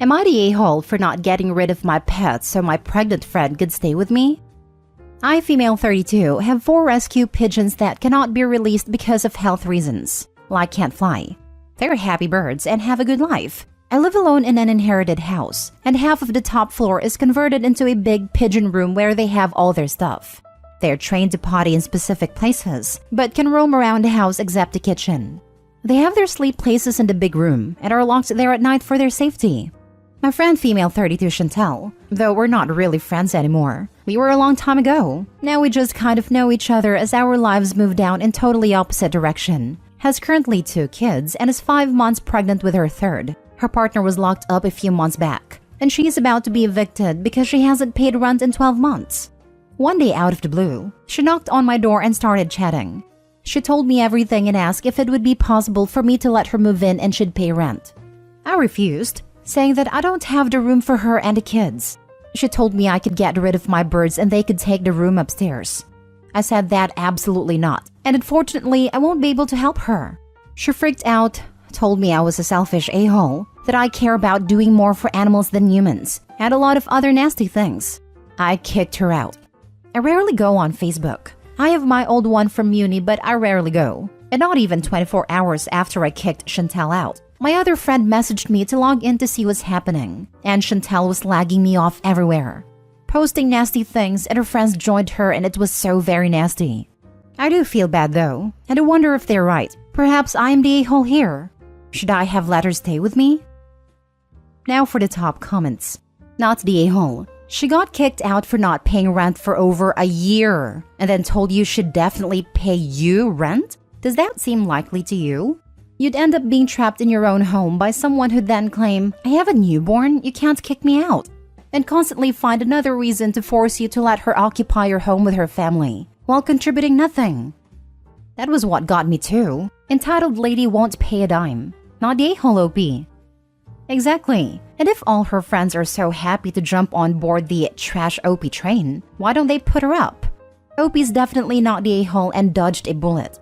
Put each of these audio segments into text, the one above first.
Am I the a-hole for not getting rid of my pets so my pregnant friend could stay with me? I, female 32, have 4 rescue pigeons that cannot be released because of health reasons, like can't fly. They're happy birds and have a good life. I live alone in an inherited house, and half of the top floor is converted into a big pigeon room where they have all their stuff. They're trained to potty in specific places, but can roam around the house except the kitchen. They have their sleep places in the big room and are locked there at night for their safety. My friend female 32 Chantel, though we're not really friends anymore. We were a long time ago. Now we just kind of know each other as our lives move down in totally opposite direction. Has currently 2 kids and is 5 months pregnant with her 3rd. Her partner was locked up a few months back, and she is about to be evicted because she hasn't paid rent in 12 months. One day out of the blue, she knocked on my door and started chatting. She told me everything and asked if it would be possible for me to let her move in and she'd pay rent. I refused, saying that I don't have the room for her and the kids. She told me I could get rid of my birds and they could take the room upstairs. I said that absolutely not, and unfortunately I won't be able to help her. She freaked out, told me I was a selfish a-hole, that I care about doing more for animals than humans, and a lot of other nasty things. I kicked her out. I rarely go on Facebook. I have my old one from uni, but I rarely go. And not even 24 hours after I kicked Chantel out, my other friend messaged me to log in to see what's happening, and Chantel was lagging me off everywhere, posting nasty things, and her friends joined her and it was so very nasty. I do feel bad though, and I wonder if they're right. Perhaps I am the a-hole here. Should I have let her stay with me? Now for the top comments. Not the a-hole. She got kicked out for not paying rent for over a year and then told you she'd definitely pay you rent? Does that seem likely to you? You'd end up being trapped in your own home by someone who'd then claim, I have a newborn, you can't kick me out, and constantly find another reason to force you to let her occupy your home with her family while contributing nothing. That was what got me too. Entitled lady won't pay a dime. Not the a-hole OP. Exactly. And if all her friends are so happy to jump on board the trash OP train, why don't they put her up? OP's definitely not the a-hole and dodged a bullet.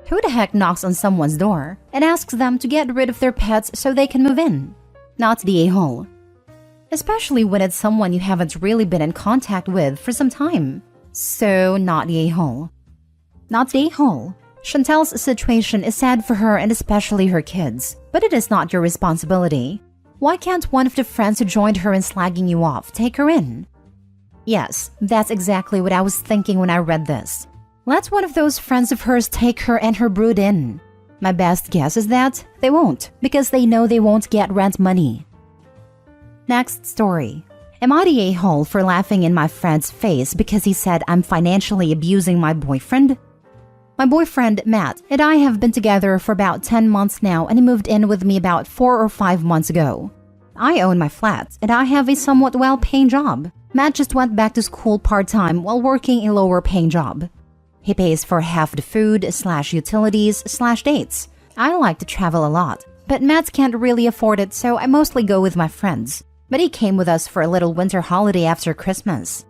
Who the heck knocks on someone's door and asks them to get rid of their pets so they can move in? Not the a-hole. Especially when it's someone you haven't really been in contact with for some time. So not the a-hole. Not the a-hole. Chantel's situation is sad for her and especially her kids, but it is not your responsibility. Why can't one of the friends who joined her in slagging you off take her in? Yes, that's exactly what I was thinking when I read this. Let one of those friends of hers take her and her brood in. My best guess is that they won't, because they know they won't get rent money. Next story. Am I the a-hole for laughing in my friend's face because he said I'm financially abusing my boyfriend? My boyfriend, Matt, and I have been together for about 10 months now, and he moved in with me about 4 or 5 months ago. I own my flat, and I have a somewhat well-paying job. Matt just went back to school part-time while working a lower-paying job. He pays for half the food/utilities/dates. I like to travel a lot, but Matt can't really afford it, so I mostly go with my friends. But he came with us for a little winter holiday after Christmas.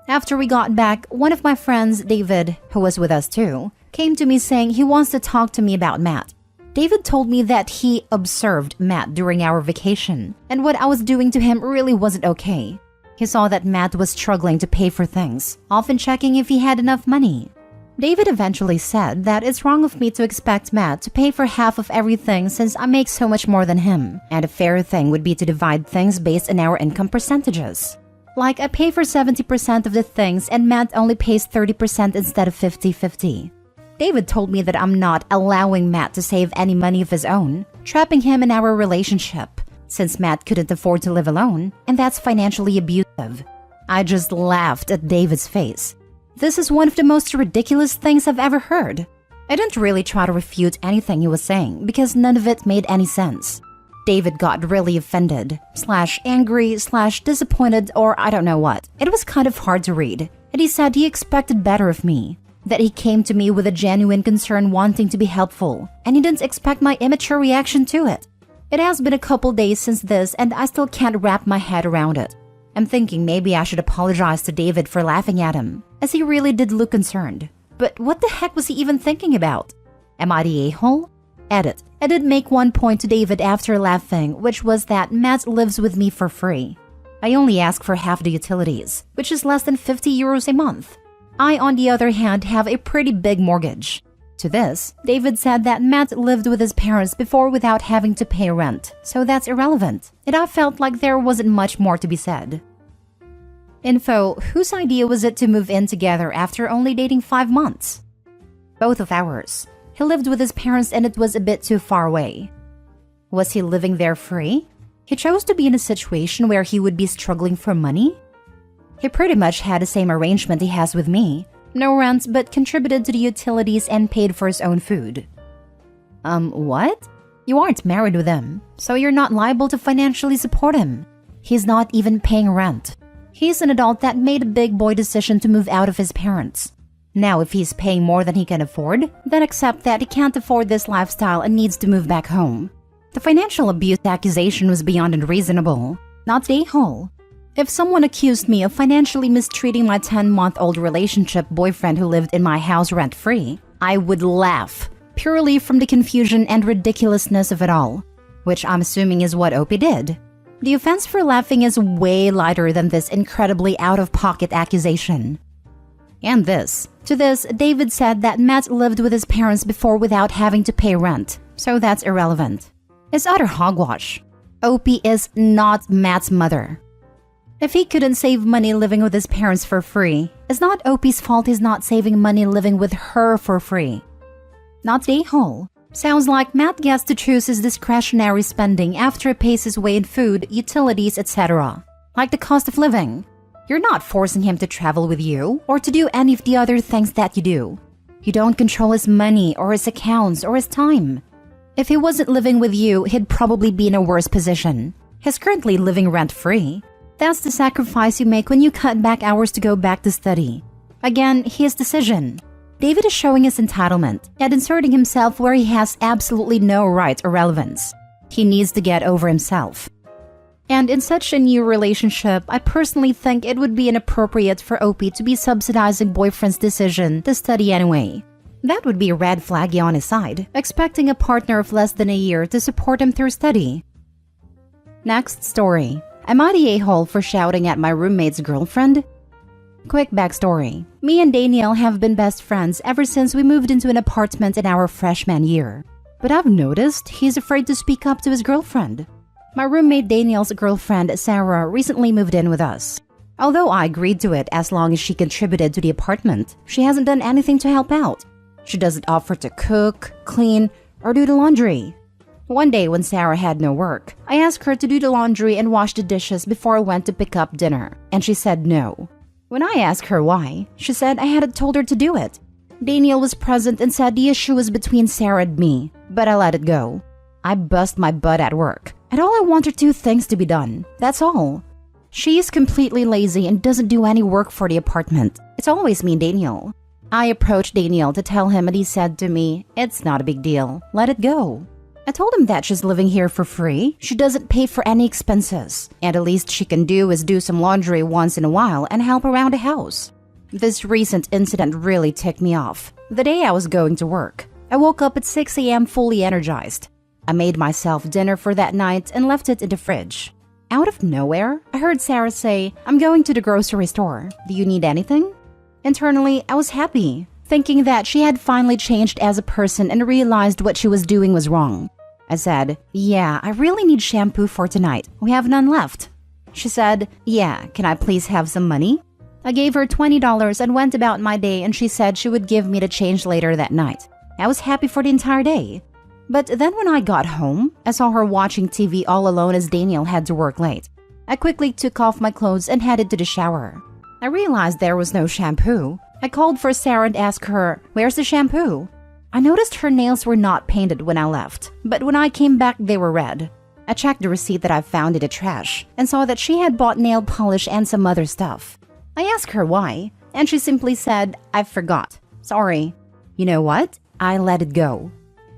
After we got back, one of my friends, David, who was with us too, came to me saying he wants to talk to me about Matt. David told me that he observed Matt during our vacation, and what I was doing to him really wasn't okay. He saw that Matt was struggling to pay for things, often checking if he had enough money. David eventually said that it's wrong of me to expect Matt to pay for half of everything since I make so much more than him, and a fair thing would be to divide things based on our income percentages. Like I pay for 70% of the things and Matt only pays 30% instead of 50-50. David told me that I'm not allowing Matt to save any money of his own, trapping him in our relationship, since Matt couldn't afford to live alone, and that's financially abusive. I just laughed at David's face. This is one of the most ridiculous things I've ever heard. I didn't really try to refute anything he was saying because none of it made any sense. David got really offended, /angry/disappointed, or I don't know what. It was kind of hard to read, and he said he expected better of me. That he came to me with a genuine concern wanting to be helpful, and he didn't expect my immature reaction to it. It has been a couple days since this, and I still can't wrap my head around it. I'm thinking maybe I should apologize to David for laughing at him, as he really did look concerned. But what the heck was he even thinking about? Am I the a-hole? Edit. I did make one point to David after laughing, which was that Matt lives with me for free. I only ask for half the utilities, which is less than 50 euros a month. I, on the other hand, have a pretty big mortgage. To this, David said that Matt lived with his parents before without having to pay rent, so that's irrelevant, and I felt like there wasn't much more to be said. Info: whose idea was it to move in together after only dating 5 months? Both of ours. He lived with his parents and it was a bit too far away. Was he living there free? He chose to be in a situation where he would be struggling for money? He pretty much had the same arrangement he has with me. No rent, but contributed to the utilities and paid for his own food. What? You aren't married with him, so you're not liable to financially support him. He's not even paying rent. He's an adult that made a big boy decision to move out of his parents. Now, if he's paying more than he can afford, then accept that he can't afford this lifestyle and needs to move back home. The financial abuse accusation was beyond unreasonable, not a-hole. If someone accused me of financially mistreating my 10-month-old relationship boyfriend who lived in my house rent-free, I would laugh, purely from the confusion and ridiculousness of it all, which I'm assuming is what Opie did. The offense for laughing is way lighter than this incredibly out-of-pocket accusation. And this. To this, David said that Matt lived with his parents before without having to pay rent, so that's irrelevant. It's utter hogwash. Opie is not Matt's mother. If he couldn't save money living with his parents for free, it's not Opie's fault he's not saving money living with her for free. Not a-hole. Sounds like Matt gets to choose his discretionary spending after it pays his way in food, utilities, etc. Like the cost of living. You're not forcing him to travel with you or to do any of the other things that you do. You don't control his money or his accounts or his time. If he wasn't living with you, he'd probably be in a worse position. He's currently living rent-free. That's the sacrifice you make when you cut back hours to go back to study. Again, his decision. David is showing his entitlement and inserting himself where he has absolutely no right or relevance. He needs to get over himself. And in such a new relationship, I personally think it would be inappropriate for Opie to be subsidizing boyfriend's decision to study anyway. That would be a red flaggy on his side, expecting a partner of less than a year to support him through study. Next story. Am I the a-hole for shouting at my roommate's girlfriend? Quick backstory. Me and Danielle have been best friends ever since we moved into an apartment in our freshman year. But I've noticed he's afraid to speak up to his girlfriend. My roommate Danielle's girlfriend, Sarah, recently moved in with us. Although I agreed to it as long as she contributed to the apartment, she hasn't done anything to help out. She doesn't offer to cook, clean, or do the laundry. One day when Sarah had no work, I asked her to do the laundry and wash the dishes before I went to pick up dinner, and she said no. When I asked her why, she said I hadn't told her to do it. Danielle was present and said the issue was between Sarah and me, but I let it go. I bust my butt at work, and all I want are 2 things to be done. That's all. She is completely lazy and doesn't do any work for the apartment. It's always me and Danielle. I approached Danielle to tell him and he said to me, "It's not a big deal. Let it go." I told him that she's living here for free. She doesn't pay for any expenses, and the least she can do is do some laundry once in a while and help around the house. This recent incident really ticked me off. The day I was going to work, I woke up at 6 a.m. fully energized. I made myself dinner for that night and left it in the fridge. Out of nowhere, I heard Sarah say, "I'm going to the grocery store. Do you need anything?" Internally, I was happy, thinking that she had finally changed as a person and realized what she was doing was wrong. I said, "Yeah, I really need shampoo for tonight. We have none left." She said, "Yeah, can I please have some money?" I gave her $20 and went about my day, and she said she would give me the change later that night. I was happy for the entire day. But then when I got home, I saw her watching TV all alone as Danielle had to work late. I quickly took off my clothes and headed to the shower. I realized there was no shampoo. I called for Sarah and asked her, "Where's the shampoo?" I noticed her nails were not painted when I left, but when I came back they were red. I checked the receipt that I found in the trash and saw that she had bought nail polish and some other stuff. I asked her why, and she simply said, "I forgot. Sorry." You know what? I let it go.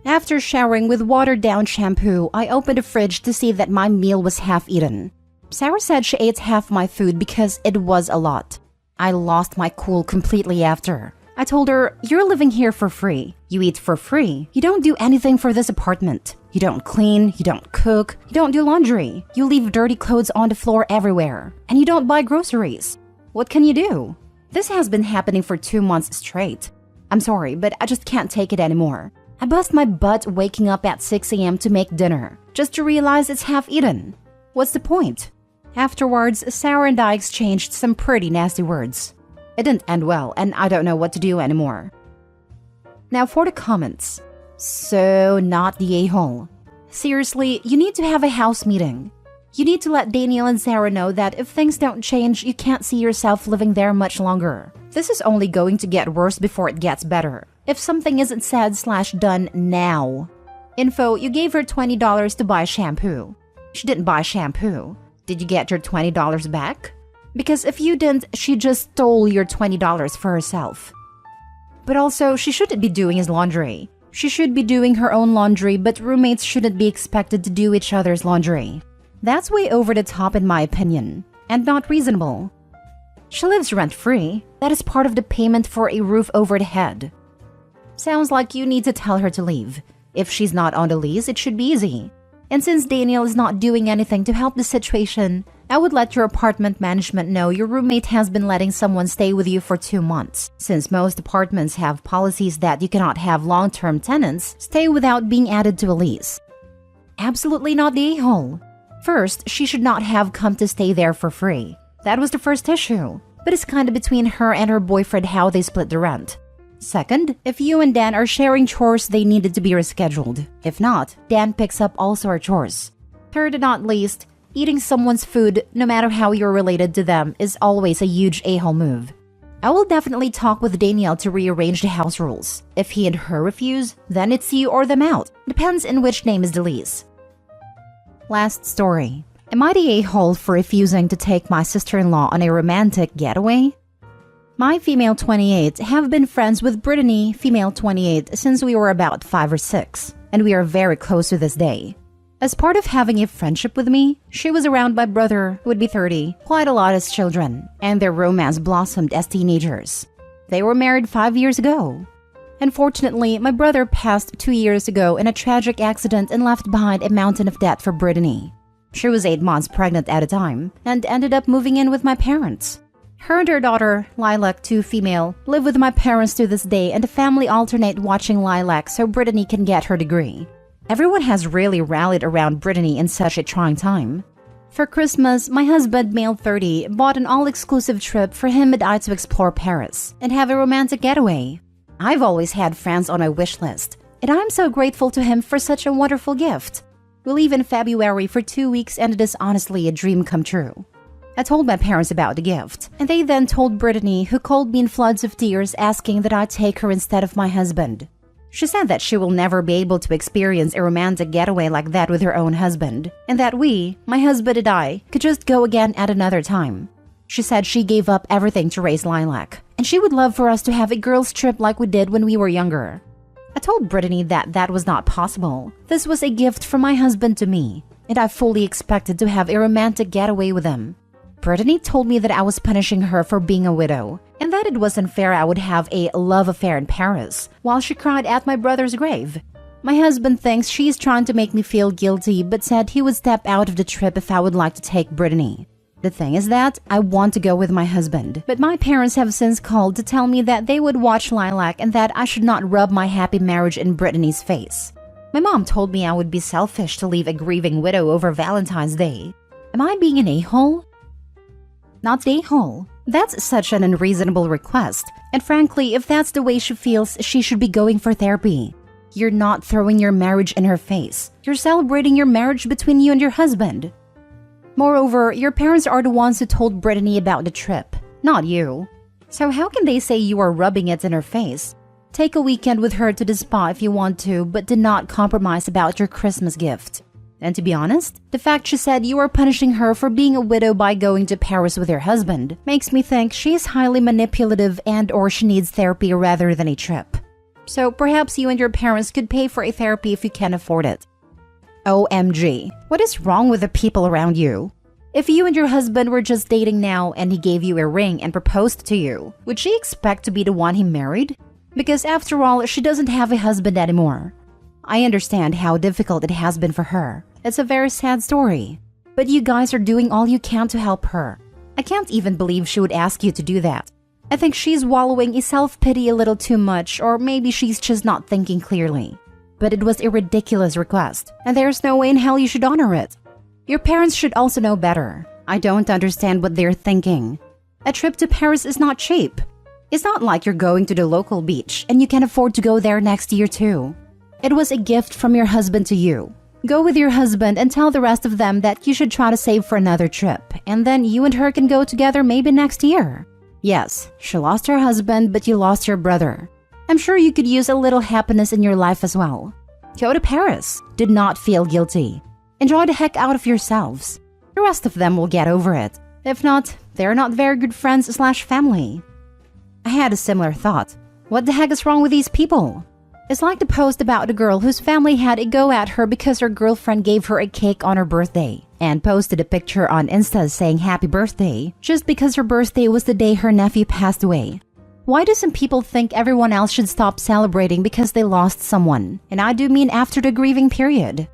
After showering with watered-down shampoo, I opened the fridge to see that my meal was half-eaten. Sarah said she ate half my food because it was a lot. I lost my cool completely after. I told her, "You're living here for free. You eat for free. You don't do anything for this apartment. You don't clean, you don't cook, you don't do laundry. You leave dirty clothes on the floor everywhere. And you don't buy groceries. What can you do?" This has been happening for 2 months straight. I'm sorry, but I just can't take it anymore. I bust my butt waking up at 6 a.m. to make dinner, just to realize it's half eaten. What's the point? Afterwards, Sarah and I exchanged some pretty nasty words. It didn't end well, and I don't know what to do anymore. Now for the comments. So not the a-hole. Seriously, you need to have a house meeting. You need to let Daniel and Sarah know that if things don't change, you can't see yourself living there much longer. This is only going to get worse before it gets better. If something isn't said/done now. Info, you gave her $20 to buy shampoo. She didn't buy shampoo. Did you get your $20 back? Because if you didn't, she just stole your $20 for herself. But also, she shouldn't be doing his laundry. She should be doing her own laundry, but roommates shouldn't be expected to do each other's laundry. That's way over the top in my opinion, and not reasonable. She lives rent-free. That is part of the payment for a roof over the head. Sounds like you need to tell her to leave. If she's not on the lease, it should be easy. And since Daniel is not doing anything to help the situation, I would let your apartment management know your roommate has been letting someone stay with you for 2 months. Since most apartments have policies that you cannot have long-term tenants stay without being added to a lease. Absolutely not the a-hole. First, she should not have come to stay there for free. That was the first issue. But it's kind of between her and her boyfriend how they split the rent. Second, if you and Dan are sharing chores, they needed to be rescheduled. If not, Dan picks up all sort of chores. Third and not least, eating someone's food, no matter how you're related to them, is always a huge a-hole move. I will definitely talk with Daniel to rearrange the house rules. If he and her refuse, then it's you or them out. Depends in which name is the lease. Last story. Am I the a-hole for refusing to take my sister-in-law on a romantic getaway? My female 28 have been friends with Brittany, female 28, since we were about 5 or 6, and we are very close to this day. As part of having a friendship with me, she was around my brother, who would be 30, quite a lot as children, and their romance blossomed as teenagers. They were married 5 years ago. Unfortunately, my brother passed 2 years ago in a tragic accident and left behind a mountain of debt for Brittany. She was 8 months pregnant at a time, and ended up moving in with my parents. Her and her daughter, Lilac, 2 female, live with my parents to this day, and the family alternate watching Lilac so Brittany can get her degree. Everyone has really rallied around Brittany in such a trying time. For Christmas, my husband, male 30, bought an all-exclusive trip for him and I to explore Paris and have a romantic getaway. I've always had friends on my wish list, and I'm so grateful to him for such a wonderful gift. We leave in February for 2 weeks, and it is honestly a dream come true. I told my parents about the gift, and they then told Brittany, who called me in floods of tears asking that I take her instead of my husband. She said that she will never be able to experience a romantic getaway like that with her own husband, and that we, my husband and I, could just go again at another time. She said she gave up everything to raise Lilac, and she would love for us to have a girls' trip like we did when we were younger. I told Brittany that that was not possible. This was a gift from my husband to me, and I fully expected to have a romantic getaway with him. Brittany told me that I was punishing her for being a widow, and that it was unfair I would have a love affair in Paris, while she cried at my brother's grave. My husband thinks she's trying to make me feel guilty, but said he would step out of the trip if I would like to take Brittany. The thing is that I want to go with my husband, but my parents have since called to tell me that they would watch Lilac and that I should not rub my happy marriage in Brittany's face. My mom told me I would be selfish to leave a grieving widow over Valentine's Day. Am I being an a-hole? Not the a-hole. That's such an unreasonable request, and frankly, if that's the way she feels, she should be going for therapy. You're not throwing your marriage in her face. You're celebrating your marriage between you and your husband. Moreover, your parents are the ones who told Brittany about the trip, not you. So how can they say you are rubbing it in her face? Take a weekend with her to the spa if you want to, but do not compromise about your Christmas gift. And to be honest, the fact she said you are punishing her for being a widow by going to Paris with her husband makes me think she is highly manipulative and/or she needs therapy rather than a trip. So perhaps you and your parents could pay for a therapy if you can afford it. OMG, what is wrong with the people around you? If you and your husband were just dating now and he gave you a ring and proposed to you, would she expect to be the one he married? Because after all, she doesn't have a husband anymore. I understand how difficult it has been for her. It's a very sad story. But you guys are doing all you can to help her. I can't even believe she would ask you to do that. I think she's wallowing in self-pity a little too much, or maybe she's just not thinking clearly. But it was a ridiculous request, and there's no way in hell you should honor it. Your parents should also know better. I don't understand what they're thinking. A trip to Paris is not cheap. It's not like you're going to the local beach and you can afford to go there next year too. It was a gift from your husband to you. Go with your husband and tell the rest of them that you should try to save for another trip, and then you and her can go together maybe next year. Yes, she lost her husband, but you lost your brother. I'm sure you could use a little happiness in your life as well. Go to Paris. Do not feel guilty. Enjoy the heck out of yourselves. The rest of them will get over it. If not, they're not very good friends/family. I had a similar thought. What the heck is wrong with these people? It's like the post about the girl whose family had a go at her because her girlfriend gave her a cake on her birthday and posted a picture on Insta saying happy birthday just because her birthday was the day her nephew passed away. Why do some people think everyone else should stop celebrating because they lost someone? And I do mean after the grieving period.